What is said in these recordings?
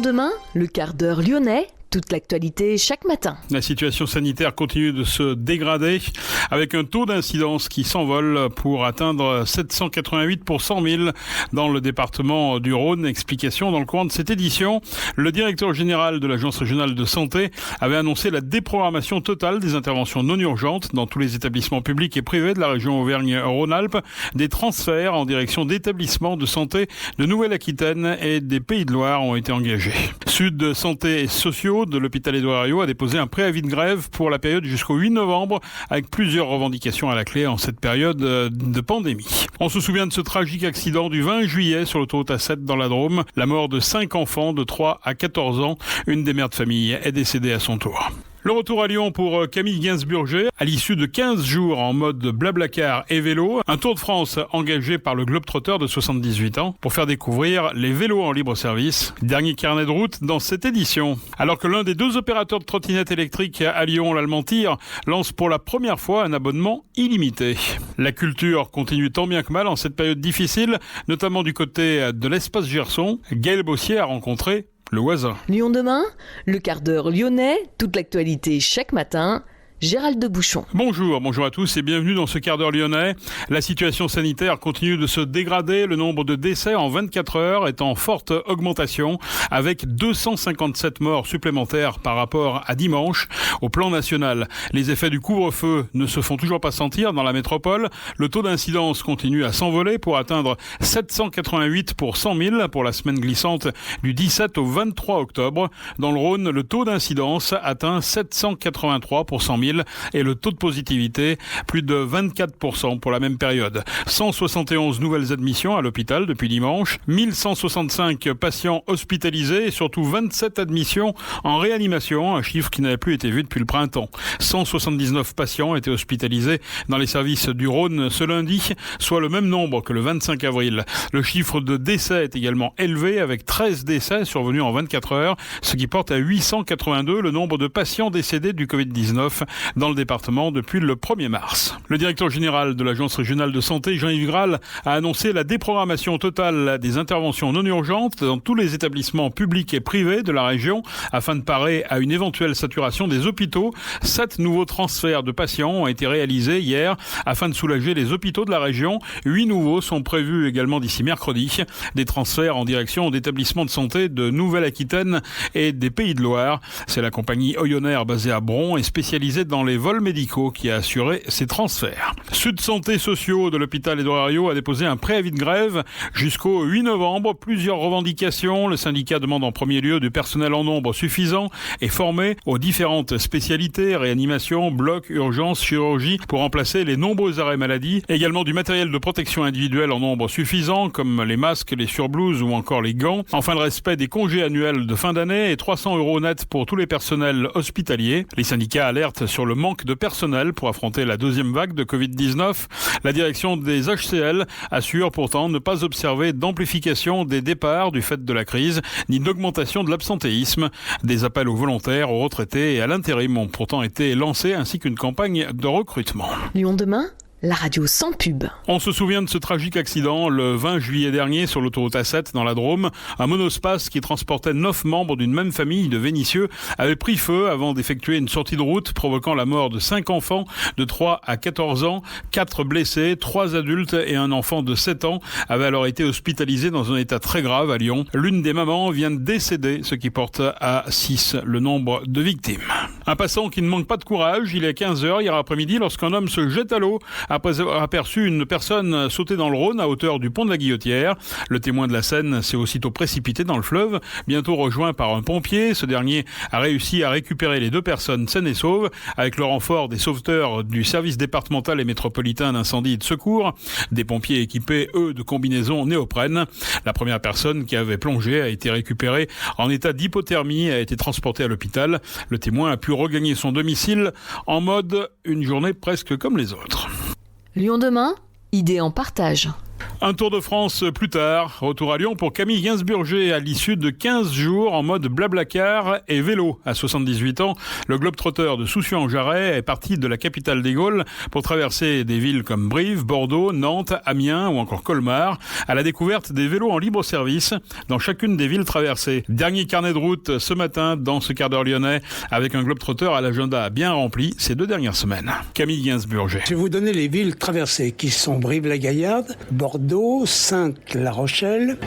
Demain, le quart d'heure lyonnais, toute l'actualité chaque matin. La situation sanitaire continue de se dégrader avec un taux d'incidence qui s'envole pour atteindre 788 pour 100 000 dans le département du Rhône. Explication dans le courant de cette édition. Le directeur général de l'Agence régionale de santé avait annoncé la déprogrammation totale des interventions non urgentes dans tous les établissements publics et privés de la région Auvergne-Rhône-Alpes. Des transferts en direction d'établissements de santé de Nouvelle-Aquitaine et des Pays de Loire ont été engagés. Sud Santé et Sociaux de l'hôpital Édouard Herriot a déposé un préavis de grève pour la période jusqu'au 8 novembre avec plusieurs revendications à la clé en cette période de pandémie. On se souvient de ce tragique accident du 20 juillet sur l'autoroute A7 dans la Drôme. La mort de 5 enfants de 3 à 14 ans. Une des mères de famille est décédée à son tour. Le retour à Lyon pour Camille Gainsburger à l'issue de 15 jours en mode Blablacar et vélo. Un Tour de France engagé par le Globetrotter de 78 ans pour faire découvrir les vélos en libre service. Dernier carnet de route dans cette édition. Alors que l'un des 2 opérateurs de trottinettes électriques à Lyon, l'Allemand Tyr, lance pour la première fois un abonnement illimité. La culture continue tant bien que mal en cette période difficile, notamment du côté de l'Espace Gerson. Gaël Bossier a rencontré le voisin. Lyon demain, le quart d'heure lyonnais, toute l'actualité chaque matin. Gérald de Bouchon. Bonjour à tous et bienvenue dans ce quart d'heure lyonnais. La situation sanitaire continue de se dégrader. Le nombre de décès en 24 heures est en forte augmentation avec 257 morts supplémentaires par rapport à dimanche. Au plan national, les effets du couvre-feu ne se font toujours pas sentir dans la métropole. Le taux d'incidence continue à s'envoler pour atteindre 788 pour 100 000 pour la semaine glissante du 17 au 23 octobre. Dans le Rhône, le taux d'incidence atteint 783 pour 100 000. Et le taux de positivité, plus de 24% pour la même période. 171 nouvelles admissions à l'hôpital depuis dimanche, 1165 patients hospitalisés et surtout 27 admissions en réanimation, un chiffre qui n'avait plus été vu depuis le printemps. 179 patients étaient hospitalisés dans les services du Rhône ce lundi, soit le même nombre que le 25 avril. Le chiffre de décès est également élevé avec 13 décès survenus en 24 heures, ce qui porte à 882 le nombre de patients décédés du Covid-19 dans le département depuis le 1er mars. Le directeur général de l'Agence régionale de santé, Jean-Yves Graal, a annoncé la déprogrammation totale des interventions non urgentes dans tous les établissements publics et privés de la région afin de parer à une éventuelle saturation des hôpitaux. 7 nouveaux transferts de patients ont été réalisés hier afin de soulager les hôpitaux de la région. 8 nouveaux sont prévus également d'ici mercredi. Des transferts en direction d'établissements de santé de Nouvelle-Aquitaine et des Pays de Loire. C'est la compagnie Oyonnax basée à Bron et spécialisée dans les vols médicaux qui a assuré ces transferts. Sud Santé Sociaux de l'hôpital Édouard Herriot a déposé un préavis de grève jusqu'au 8 novembre. Plusieurs revendications. Le syndicat demande en premier lieu du personnel en nombre suffisant et formé aux différentes spécialités, réanimation, bloc, urgence, chirurgie, pour remplacer les nombreux arrêts maladie. Également du matériel de protection individuelle en nombre suffisant, comme les masques, les surblouses ou encore les gants. Enfin, le respect des congés annuels de fin d'année et 300 € net pour tous les personnels hospitaliers. Les syndicats alertent sur le manque de personnel pour affronter la deuxième vague de Covid-19. La direction des HCL assure pourtant ne pas observer d'amplification des départs du fait de la crise, ni d'augmentation de l'absentéisme. Des appels aux volontaires, aux retraités et à l'intérim ont pourtant été lancés, ainsi qu'une campagne de recrutement. Lyon demain, la radio sans pub. On se souvient de ce tragique accident le 20 juillet dernier sur l'autoroute A7 dans la Drôme. Un monospace qui transportait 9 membres d'une même famille de Vénissieux avait pris feu avant d'effectuer une sortie de route, provoquant la mort de 5 enfants de 3 à 14 ans, 4 blessés, 3 adultes et un enfant de 7 ans avaient alors été hospitalisés dans un état très grave à Lyon. L'une des mamans vient de décéder, ce qui porte à 6 le nombre de victimes. Un passant qui ne manque pas de courage, il est 15h hier après-midi lorsqu'un homme se jette à l'eau après avoir aperçu une personne sauter dans le Rhône à hauteur du pont de la Guillotière. Le témoin de la scène s'est aussitôt précipité dans le fleuve, bientôt rejoint par un pompier. Ce dernier a réussi à récupérer les 2 personnes saines et sauves avec le renfort des sauveteurs du service départemental et métropolitain d'incendie et de secours, des pompiers équipés, eux, de combinaisons néoprène. La première personne qui avait plongé a été récupérée en état d'hypothermie et a été transportée à l'hôpital. Le témoin a pu regagner son domicile en mode une journée presque comme les autres. Lyon demain, idée en partage. Un Tour de France plus tard, retour à Lyon pour Camille Gainsburger à l'issue de 15 jours en mode blablacar et vélo. À 78 ans, le globe-trotteur de Soucy-en-Jarret est parti de la capitale des Gaules pour traverser des villes comme Brive, Bordeaux, Nantes, Amiens ou encore Colmar à la découverte des vélos en libre service dans chacune des villes traversées. Dernier carnet de route ce matin dans ce quart d'heure lyonnais avec un globe-trotteur à l'agenda bien rempli ces 2 dernières semaines. Camille Gainsburger. Je vais vous donner les villes traversées qui sont Brive-la-Gaillarde, Bordeaux, Saintes-La Rochelle,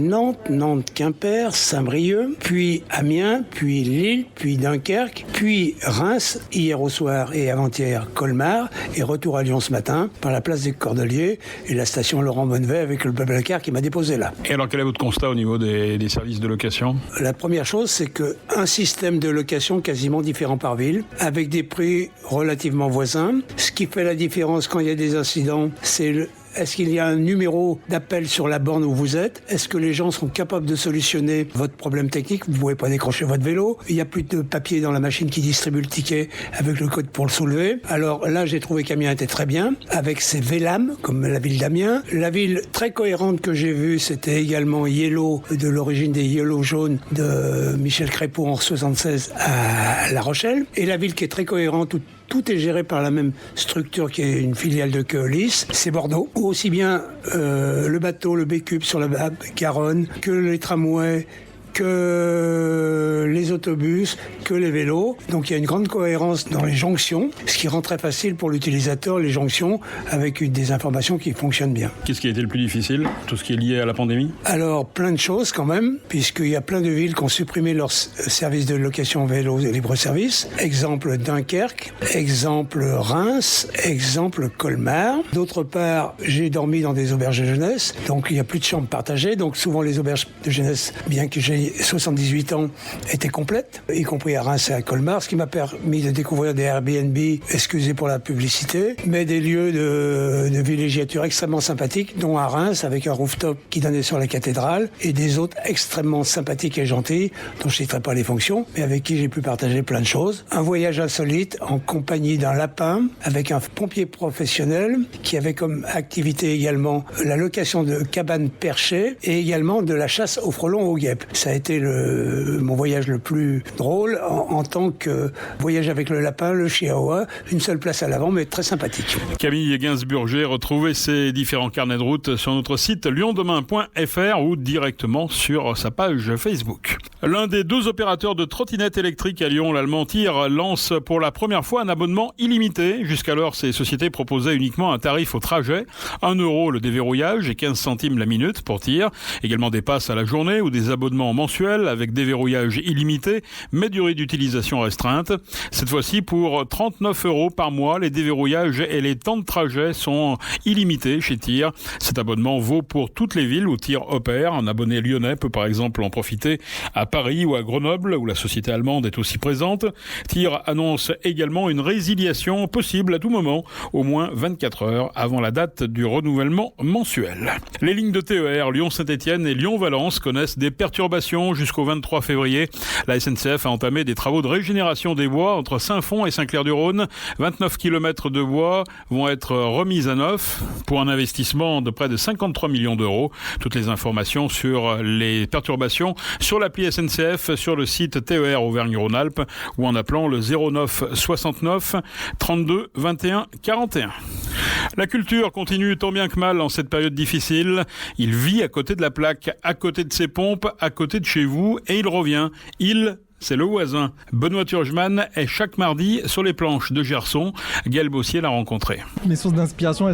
Nantes, Nantes-Quimper, Saint-Brieuc, puis Amiens, puis Lille, puis Dunkerque, puis Reims, hier au soir et avant-hier Colmar, et retour à Lyon ce matin par la place des Cordeliers et la station Laurent Bonnevet avec le blablacar qui m'a déposé là. Et alors quel est votre constat au niveau des services de location ? La première chose, c'est qu'un système de location quasiment différent par ville, avec des prix relativement voisins. Ce qui fait la différence quand il y a des incidents, c'est est-ce qu'il y a un numéro d'appel sur la borne où vous êtes ? Est-ce que les gens sont capables de solutionner votre problème technique ? Vous ne pouvez pas décrocher votre vélo. Il n'y a plus de papier dans la machine qui distribue le ticket avec le code pour le soulever. Alors là, j'ai trouvé qu'Amiens était très bien, avec ses VLAM, comme la ville d'Amiens. La ville très cohérente que j'ai vue, c'était également Yellow, de l'origine des Yellow jaunes de Michel Crépeau en 76 à La Rochelle. Et la ville qui est très cohérente, où tout est géré par la même structure qui est une filiale de Keolis, c'est Bordeaux. Où aussi bien le bateau, le B-Cube sur la Garonne, que les tramways, que les autobus, que les vélos. Donc il y a une grande cohérence dans les jonctions, ce qui rend très facile pour l'utilisateur les jonctions avec des informations qui fonctionnent bien. Qu'est-ce qui a été le plus difficile ? Tout ce qui est lié à la pandémie ? Alors plein de choses quand même, puisqu'il y a plein de villes qui ont supprimé leurs services de location vélo et libre-service. Exemple Dunkerque, exemple Reims, exemple Colmar. D'autre part, j'ai dormi dans des auberges de jeunesse, donc il n'y a plus de chambres partagées. Donc souvent les auberges de jeunesse, bien que j'ai 78 ans, étaient complètes, y compris à Reims et à Colmar, ce qui m'a permis de découvrir des Airbnb, excusez pour la publicité, mais des lieux de villégiature extrêmement sympathiques, dont à Reims, avec un rooftop qui donnait sur la cathédrale, et des autres extrêmement sympathiques et gentils, dont je ne citerai pas les fonctions, mais avec qui j'ai pu partager plein de choses. Un voyage insolite en compagnie d'un lapin, avec un pompier professionnel, qui avait comme activité également la location de cabanes perchées, et également de la chasse aux frelons aux guêpes. Ça a été mon voyage le plus drôle en tant que voyage avec le lapin, le chihuahua, une seule place à l'avant, mais très sympathique. Camille Gainsburger, retrouvez ses différents carnets de route sur notre site liondemain.fr ou directement sur sa page Facebook. L'un des 2 opérateurs de trottinettes électriques à Lyon, l'allemand TIR, lance pour la première fois un abonnement illimité. Jusqu'alors, ces sociétés proposaient uniquement un tarif au trajet, 1 € le déverrouillage et 15 centimes la minute pour TIR. Également des passes à la journée ou des abonnements mensuel avec déverrouillage illimité, mais durée d'utilisation restreinte. Cette fois-ci, pour 39 € par mois, les déverrouillages et les temps de trajet sont illimités chez TIR. Cet abonnement vaut pour toutes les villes où TIR opère. Un abonné lyonnais peut par exemple en profiter à Paris ou à Grenoble, où la société allemande est aussi présente. TIR annonce également une résiliation possible à tout moment, au moins 24 heures avant la date du renouvellement mensuel. Les lignes de TER Lyon-Saint-Étienne et Lyon-Valence connaissent des perturbations jusqu'au 23 février. La SNCF a entamé des travaux de régénération des voies entre Saint-Fond et Saint-Clair-du-Rhône. 29 km de voies vont être remises à neuf pour un investissement de près de 53 millions d'euros. Toutes les informations sur les perturbations sur l'appli SNCF, sur le site TER Auvergne-Rhône-Alpes ou en appelant le 09 69 32 21 41. La culture continue tant bien que mal en cette période difficile. Il vit à côté de la plaque, à côté de ses pompes, à côté de chez vous, et il revient. C'est le voisin. Benoît Turgeman est chaque mardi sur les planches de Gerson. Gaël Bossier l'a rencontré. Mes sources d'inspiration,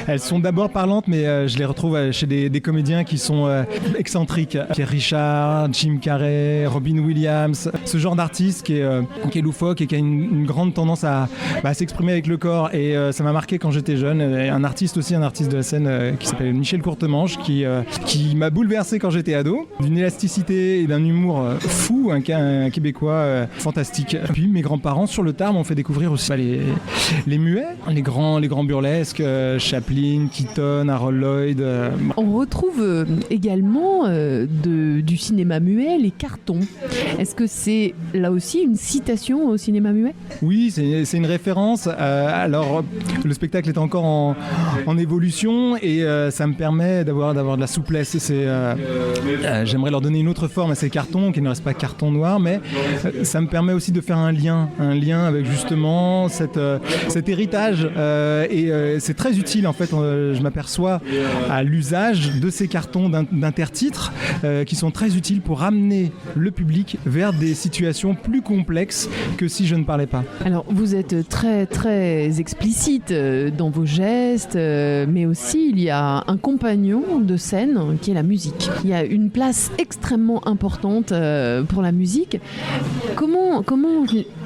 elles sont d'abord parlantes, mais je les retrouve chez des comédiens qui sont excentriques. Pierre Richard, Jim Carrey, Robin Williams, ce genre d'artiste qui est loufoque et qui a une grande tendance à s'exprimer avec le corps. Et ça m'a marqué quand j'étais jeune. Un artiste de la scène qui s'appelle Michel Courtemanche, qui m'a bouleversé quand j'étais ado. D'une élasticité et d'un humour fou, un Québécois fantastique. Puis mes grands-parents sur le tard m'ont fait découvrir aussi les muets, les grands burlesques, Chaplin, Keaton, Harold Lloyd. On retrouve également du cinéma muet les cartons. Est-ce que c'est là aussi une citation au cinéma muet ? Oui, c'est une référence. Alors, le spectacle est encore en évolution et ça me permet d'avoir de la souplesse. J'aimerais leur donner une autre forme à ces cartons, qui ne restent pas carton noir, mais ça me permet aussi de faire un lien avec justement cet héritage. Et c'est très utile, en fait, je m'aperçois à l'usage de ces cartons d'intertitres qui sont très utiles pour ramener le public vers des situations plus complexes que si je ne parlais pas. Alors, vous êtes très, très explicite dans vos gestes, mais aussi il y a un compagnon de scène qui est la musique. Il y a une place extrêmement importante pour la musique. Comment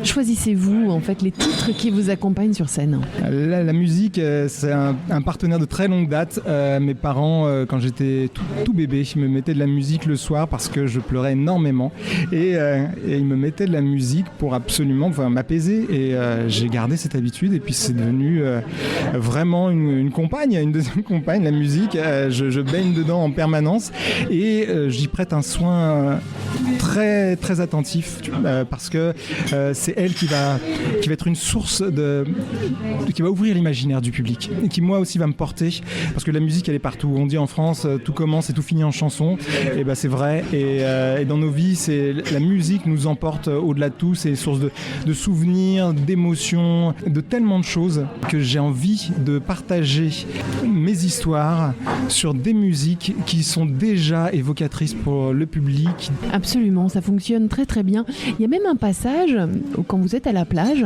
choisissez-vous en fait les titres qui vous accompagnent sur scène ? La musique, c'est un partenaire de très longue date. Mes parents, quand j'étais tout bébé, me mettaient de la musique le soir parce que je pleurais énormément et ils me mettaient de la musique pour absolument m'apaiser et j'ai gardé cette habitude et puis c'est devenu vraiment une compagne, une deuxième compagne, la musique. Je baigne dedans en permanence et j'y prête un soin très très attentif parce que c'est elle qui va être une source qui va ouvrir l'imaginaire du public et qui moi aussi va me porter parce que la musique elle est partout. On dit en France tout commence et tout finit en chanson et c'est vrai et dans nos vies la musique nous emporte au-delà de tout, c'est source de souvenirs, d'émotions, de tellement de choses que j'ai envie de partager mes histoires sur des musiques qui sont déjà évocatrices pour le public. Absolument, ça fonctionne très très bien. Il y a même un passage où quand vous êtes à la plage,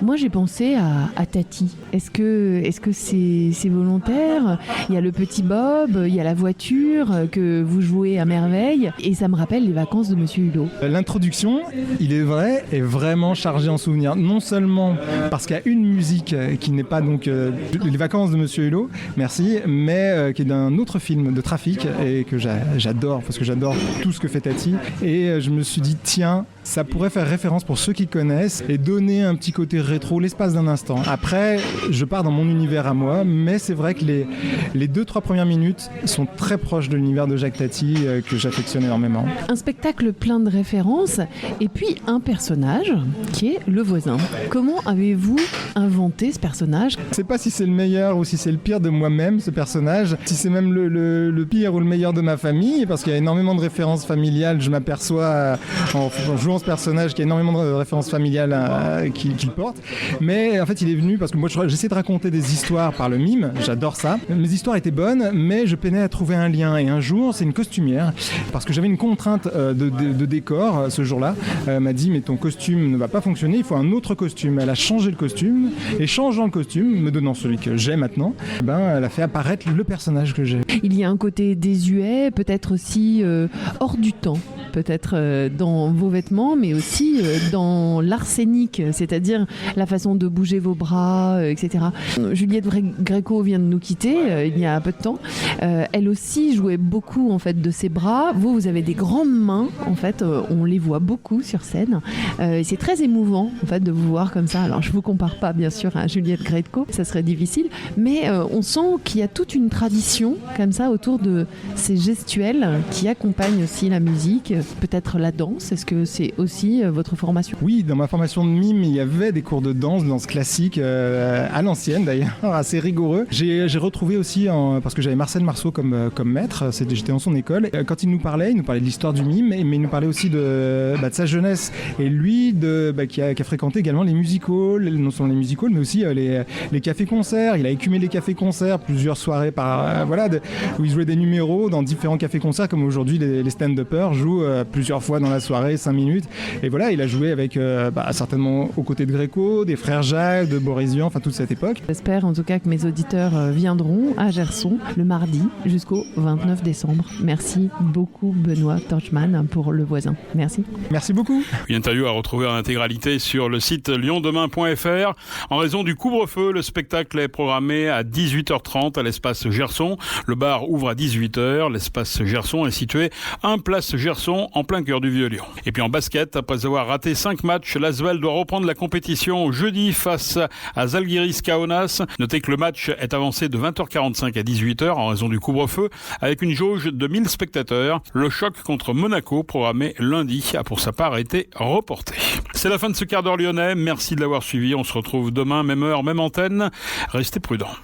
moi j'ai pensé à Tati. Est-ce que c'est volontaire ? Il y a le petit Bob, il y a la voiture que vous jouez à merveille et ça me rappelle les vacances de Monsieur Hulot. L'introduction, il est vrai, est vraiment chargée en souvenirs. Non seulement parce qu'il y a une musique qui n'est pas donc les vacances de Monsieur Hulot, merci, mais qui est d'un autre film de trafic et que j'adore parce que j'adore tout ce que fait Tati. Et je me suis dit, tiens, ça pourrait faire référence pour ceux qui connaissent et donner un petit côté rétro l'espace d'un instant. Après, je pars dans mon univers à moi, mais c'est vrai que les 2-3 premières minutes sont très proches de l'univers de Jacques Tati que j'affectionne énormément. Un spectacle plein de références et puis un personnage qui est le voisin. Comment avez-vous inventé ce personnage ? Je ne sais pas si c'est le meilleur ou si c'est le pire de moi-même, ce personnage, si c'est même le pire ou le meilleur de ma famille, parce qu'il y a énormément de références familiales, je m'aperçois en jouant ce personnage qu'il y a énormément de références familiales qu'il porte, mais en fait il est venu parce que moi j'essaie de raconter des histoires par le mime, j'adore ça. Mes histoires étaient bonnes, mais je peinais à trouver un lien et un jour c'est une costumière, parce que j'avais une contrainte de décor ce jour-là, m'a dit mais ton costume ne va pas fonctionner, il faut un autre costume. Elle a changé le costume et changeant le costume, me donnant celui que j'ai maintenant, elle a fait apparaître le personnage que j'ai. Il y a un côté désuet, peut-être aussi hors du temps, peut-être dans vos vêtements, mais aussi dans l'arsenic, c'est-à-dire la façon de bouger vos bras, etc. Juliette Gréco vient de nous quitter il y a peu de temps. Elle aussi jouait beaucoup en fait de ses bras. Vous avez des grandes mains, en fait, on les voit beaucoup sur scène. C'est très émouvant en fait de vous voir comme ça. Alors je vous compare pas bien sûr à Juliette Gréco, ça serait difficile, mais on sent qu'il y a toute une tradition comme ça autour de ces gestuels qui accompagnent aussi la musique, peut-être la danse. Est-ce que c'est aussi votre formation ? Oui, dans ma formation de mime, il y avait des cours de danse classique, à l'ancienne d'ailleurs, assez rigoureux. J'ai retrouvé aussi, parce que j'avais Marcel Marceau comme maître, j'étais dans son école. Quand il nous parlait de l'histoire du mime, mais il nous parlait aussi de sa jeunesse. Et lui, qui a fréquenté également les musicals, non seulement les musicals, mais aussi les cafés-concerts. Il a écumé les cafés-concerts, plusieurs soirées où il jouait des numéros dans différents cafés-concerts, comme aujourd'hui les stand-uppers jouent plusieurs fois dans la soirée, 5 minutes. Et voilà, il a joué avec certainement aux côtés de Gréco, des frères Jacques, de Boris Vian, toute cette époque. J'espère en tout cas que mes auditeurs viendront à Gerson le mardi jusqu'au 29 décembre. Merci beaucoup Benoît Torchman pour Le Voisin. Merci. Merci beaucoup. Une interview à retrouver en intégralité sur le site lyondemain.fr. En raison du couvre-feu, le spectacle est programmé à 18h30 à l'espace Gerson. Le bar ouvre à 18h. L'espace Gerson est situé 1 place Gerson Lyon, en plein cœur du Vieux-Lyon. Et puis en basket, après avoir raté 5 matchs, l'Asvel doit reprendre la compétition jeudi face à Zalgiris Kaunas. Notez que le match est avancé de 20h45 à 18h en raison du couvre-feu, avec une jauge de 1000 spectateurs. Le choc contre Monaco, programmé lundi, a pour sa part été reporté. C'est la fin de ce quart d'heure lyonnais. Merci de l'avoir suivi. On se retrouve demain, même heure, même antenne. Restez prudents.